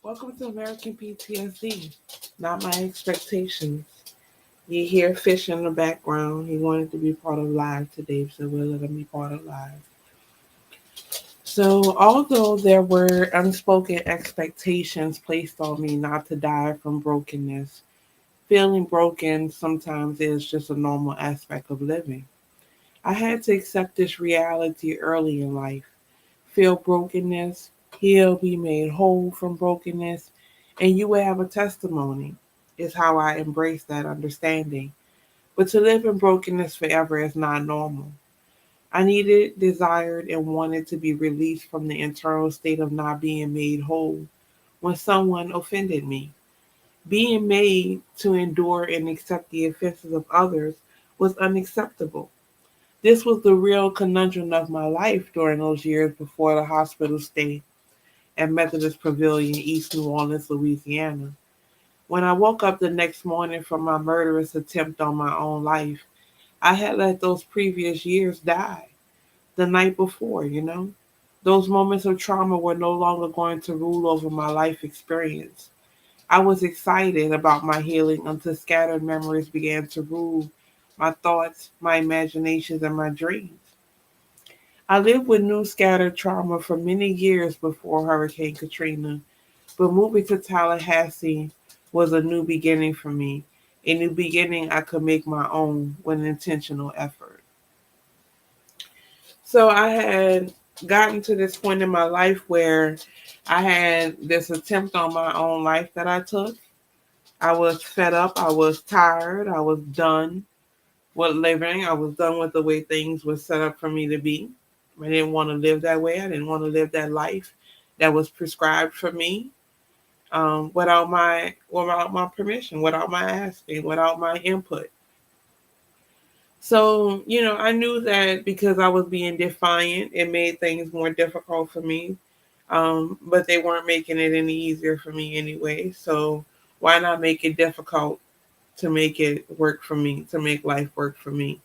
Welcome to American PTSD. Not my expectations. You hear fish in the background. He wanted to be part of live today, so we'll let him be part of live. So, although there were unspoken expectations placed on me not to die from brokenness, feeling broken sometimes is just a normal aspect of living. I had to accept this reality early in life. Feel brokenness, heal, be made whole from brokenness, and you will have a testimony, is how I embrace that understanding. But to live in brokenness forever is not normal. I needed, desired, and wanted to be released from the internal state of not being made whole when someone offended me. Being made to endure and accept the offenses of others was unacceptable. This was the real conundrum of my life during those years before the hospital stay at Methodist Pavilion, East New Orleans, Louisiana. When I woke up the next morning from my murderous attempt on my own life, I had let those previous years die the night before. Those moments of trauma were no longer going to rule over my life experience. I was excited about my healing until scattered memories began to rule my thoughts, my imaginations, and my dreams. I lived with new scattered trauma for many years before Hurricane Katrina, but moving to Tallahassee was a new beginning for me, a new beginning I could make my own with intentional effort. So I had gotten to this point in my life where I had this attempt on my own life that I took. I was fed up, I was tired, I was done with living, I was done with the way things were set up for me to be. I didn't want to live that way. I didn't want to live that life that was prescribed for me, without my permission, without my asking, without my input. So, I knew that because I was being defiant, it made things more difficult for me. But they weren't making it any easier for me anyway. So, why not make it difficult to make it work for me, to make life work for me?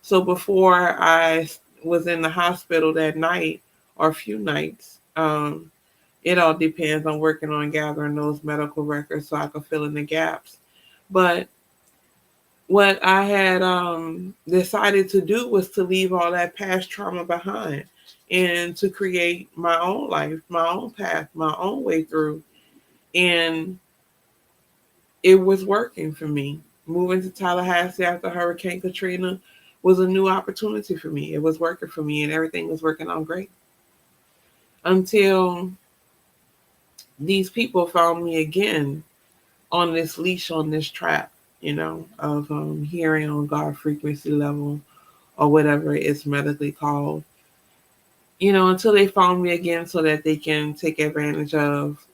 So, before I was in the hospital that night or a few nights, it all depends on working on gathering those medical records so I could fill in the gaps. But what I had decided to do was to leave all that past trauma behind and to create my own life, my own path, my own way through. And it was working for me. Moving to Tallahassee after Hurricane Katrina was a new opportunity for me. It was working for me and everything was working out great until these people found me again on this leash, on this trap, of hearing on God frequency level or whatever it's medically called, until they found me again so that they can take advantage of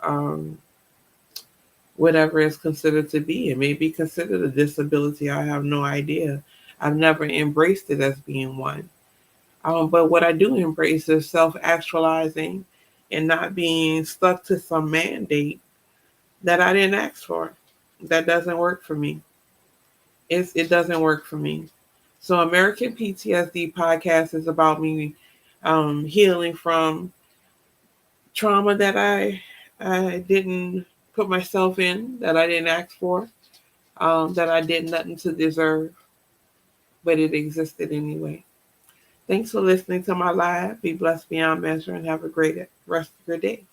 whatever is considered to be. It may be considered a disability. I have no idea. I've never embraced it as being one. But what I do embrace is self actualizing and not being stuck to some mandate that I didn't ask for. That doesn't work for me. It doesn't work for me. So American PTSD podcast is about me healing from trauma that I didn't put myself in, that I didn't ask for, that I did nothing to deserve, but it existed anyway. Thanks for listening to my live. Be blessed beyond measure and have a great rest of your day.